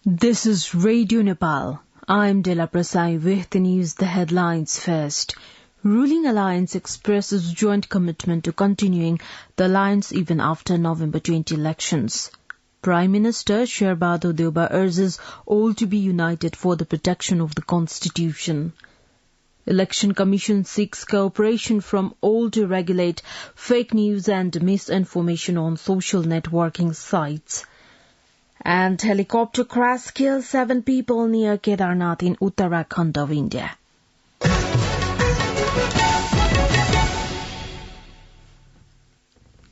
This is Radio Nepal. I'm Dela Prasai with the news, the headlines first. Ruling Alliance expresses joint commitment to continuing the alliance even after November 20 elections. Prime Minister Sherbahadur Deuba urges all to be united for the protection of the Constitution. Election Commission seeks cooperation from all to regulate fake news and misinformation on social networking sites. And helicopter crash kills 7 people near Kedarnath in Uttarakhand of India.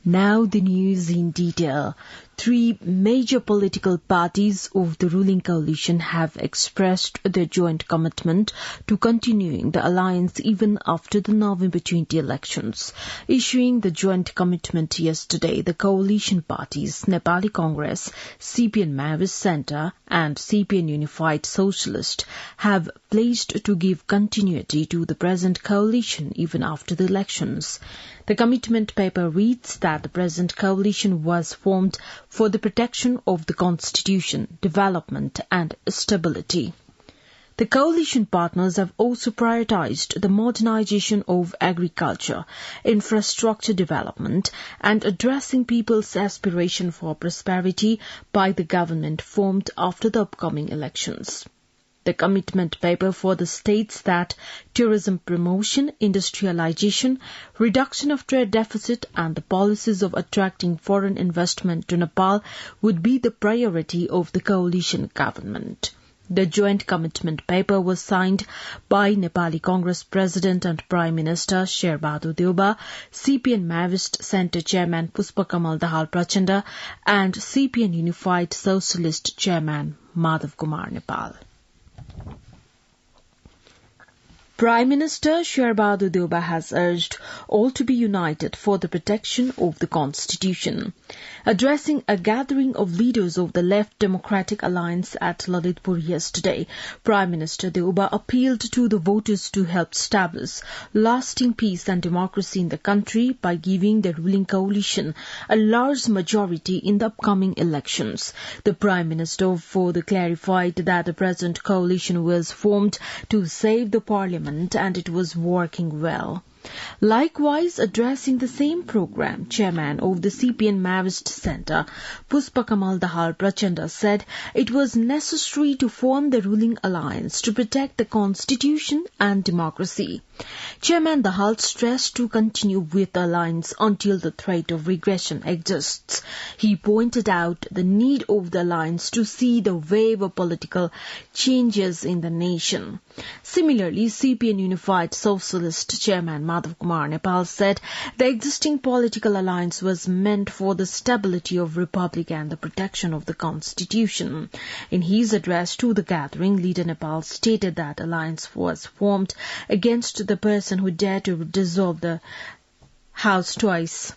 Now the news in detail. 3 major political parties of the ruling coalition have expressed their joint commitment to continuing the alliance even after the November 20 elections. Issuing the joint commitment yesterday, the coalition parties Nepali Congress, CPN Maoist Centre and CPN Unified Socialist have pledged to give continuity to the present coalition even after the elections. The commitment paper reads that the present coalition was formed for the protection of the Constitution, development and stability. The coalition partners have also prioritized the modernization of agriculture, infrastructure development and addressing people's aspiration for prosperity by the government formed after the upcoming elections. The commitment paper further states that tourism promotion, industrialization, reduction of trade deficit and the policies of attracting foreign investment to Nepal would be the priority of the coalition government. The joint commitment paper was signed by Nepali Congress President and Prime Minister Sherbahadur Deuba, CPN Maoist Centre Chairman Pushpakamal Dahal Prachanda and CPN Unified Socialist Chairman Madhav Kumar Nepal. Prime Minister Sherbahadur Deuba has urged all to be united for the protection of the Constitution. Addressing a gathering of leaders of the Left Democratic Alliance at Lalitpur yesterday, Prime Minister Deuba appealed to the voters to help establish lasting peace and democracy in the country by giving the ruling coalition a large majority in the upcoming elections. The Prime Minister further clarified that the present coalition was formed to save the Parliament and it was working well. Likewise, addressing the same program, Chairman of the CPN Maoist Centre, Pushpakamal Dahal Prachanda said it was necessary to form the ruling alliance to protect the Constitution and democracy. Chairman Dahal stressed to continue with the alliance until the threat of regression exists. He pointed out the need of the alliance to see the wave of political changes in the nation. Similarly, CPN Unified Socialist Chairman Madhav Kumar Nepal said the existing political alliance was meant for the stability of Republic and the protection of the Constitution. In his address to the gathering, Leader Nepal stated that alliance was formed against the person who dared to dissolve the House twice.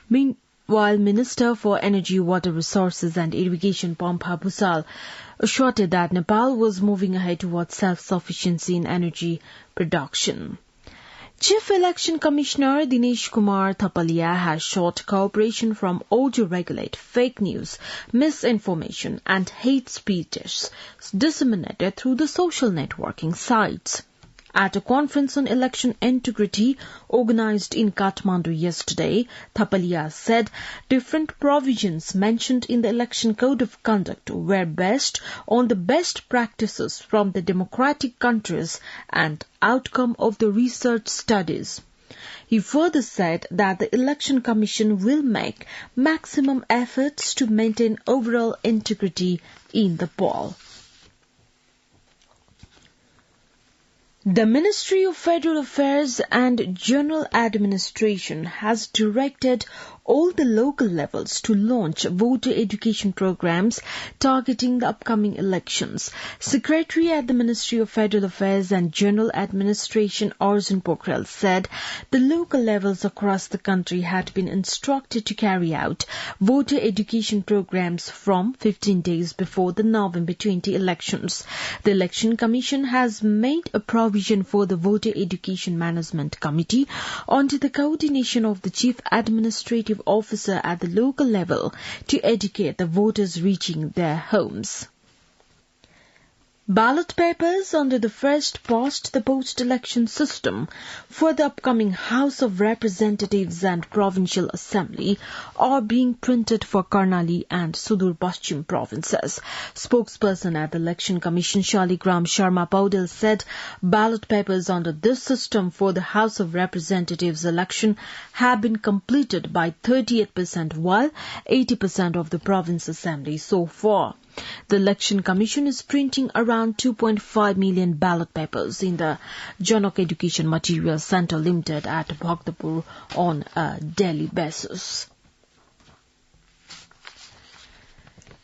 Meanwhile, Minister for Energy, Water Resources and Irrigation Pampha Bhusal assured that Nepal was moving ahead towards self-sufficiency in energy production. Chief Election Commissioner Dinesh Kumar Thapalia has sought cooperation from all to regulate fake news, misinformation and hate speeches disseminated through the social networking sites. At a conference on election integrity organized in Kathmandu yesterday, Thapalia said different provisions mentioned in the Election Code of Conduct were based on the best practices from the democratic countries and outcome of the research studies. He further said that the Election Commission will make maximum efforts to maintain overall integrity in the poll. The Ministry of Federal Affairs and General Administration has directed all the local levels to launch voter education programs targeting the upcoming elections. Secretary at the Ministry of Federal Affairs and General Administration Arjun Pokhrel said the local levels across the country had been instructed to carry out voter education programs from 15 days before the November 20 elections. The Election Commission has made a provision for the Voter Education Management Committee under the coordination of the Chief Administrative Officer at the local level to educate the voters reaching their homes. Ballot papers under the first past the post-election system for the upcoming House of Representatives and Provincial Assembly are being printed for Karnali and Sudur Paschim provinces. Spokesperson at the Election Commission Shaligram Sharma Paudel said ballot papers under this system for the House of Representatives election have been completed by 38% while 80% of the province assembly so far. The Election Commission is printing around 2.5 million ballot papers in the Janok Education Material Centre Limited at Bhaktapur on a daily basis.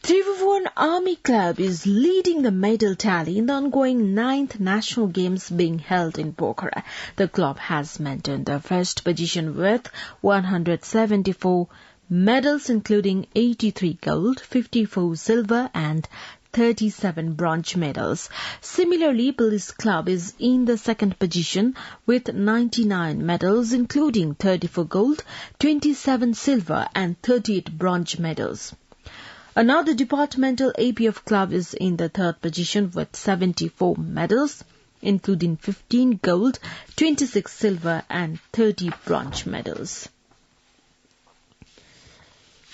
Tribhuvan Army Club is leading the medal tally in the ongoing 9th National Games being held in Pokhara. The club has maintained the first position with 174 medals including 83 gold, 54 silver and 37 bronze medals. Similarly, Police Club is in the second position with 99 medals including 34 gold, 27 silver and 38 bronze medals. Another departmental APF club is in the third position with 74 medals including 15 gold, 26 silver and 30 bronze medals.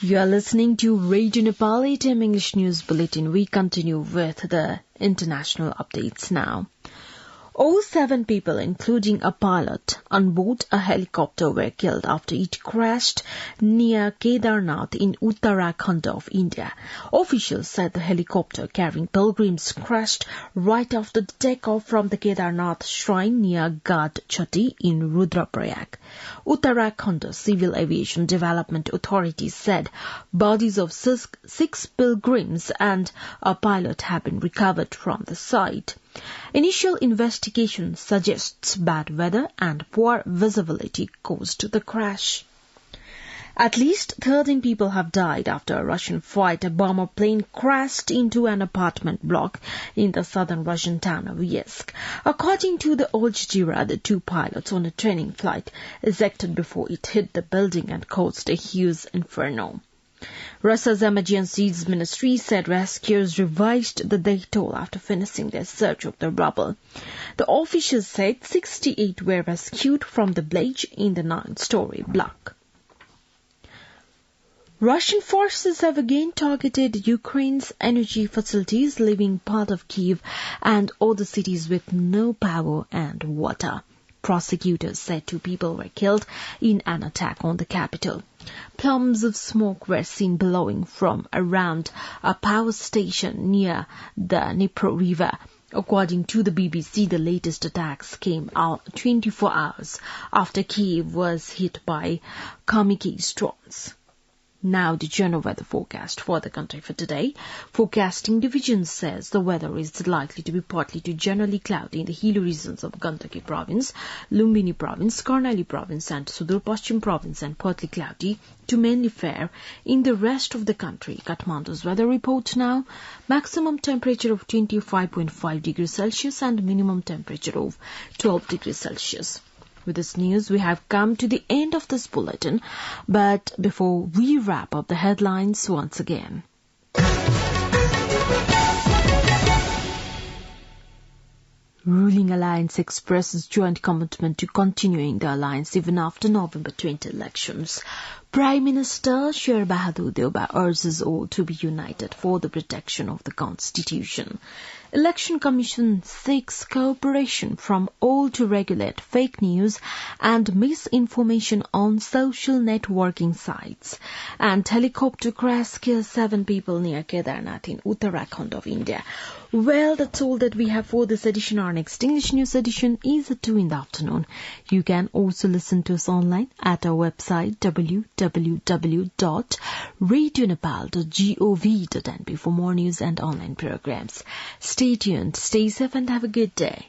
You are listening to Radio Nepal 8am English News Bulletin. We continue with the international updates now. All 7 people, including a pilot, on board a helicopter were killed after it crashed near Kedarnath in Uttarakhand of India. Officials said the helicopter carrying pilgrims crashed right after the takeoff from the Kedarnath shrine near Gad Chatti in Rudraprayag. Uttarakhand Civil Aviation Development Authority said bodies of 6 pilgrims and a pilot have been recovered from the site. Initial investigation suggests bad weather and poor visibility caused the crash. At least 13 people have died after a Russian fighter bomber plane crashed into an apartment block in the southern Russian town of Yeysk. According to the Al Jazeera, the 2 pilots on a training flight ejected before it hit the building and caused a huge inferno. Russia's emergencies ministry said rescuers revised the death toll after finishing their search of the rubble. The officials said 68 were rescued from the blaze in the 9-story block. Russian forces have again targeted Ukraine's energy facilities, leaving part of Kyiv and other cities with no power and water. Prosecutors said 2 people were killed in an attack on the capital. Plumes of smoke were seen billowing from around a power station near the Dnipro River. According to the BBC, the latest attacks came out 24 hours after Kyiv was hit by kamikaze storms. Now the general weather forecast for the country for today. Forecasting division says the weather is likely to be partly to generally cloudy in the hilly regions of Gandaki province, Lumbini province, Karnali province and Sudur Paschim province, and partly cloudy to mainly fair in the rest of the country. Kathmandu's weather report now. Maximum temperature of 25.5 degrees Celsius and minimum temperature of 12 degrees Celsius. With this news, we have come to the end of this bulletin. But before we wrap up the headlines once again. Ruling Alliance expresses joint commitment to continuing the alliance even after November 20 elections. Prime Minister Sher Bahadur Deuba urges all to be united for the protection of the Constitution. Election Commission seeks cooperation from all to regulate fake news and misinformation on social networking sites. And helicopter crash kills 7 people near Kedarnath in Uttarakhand of India. Well, that's all that we have for this edition. Our next English news edition is at 2 in the afternoon. You can also listen to us online at our website www.radionepal.gov.np for more news and online programs. Stay tuned, stay safe and have a good day.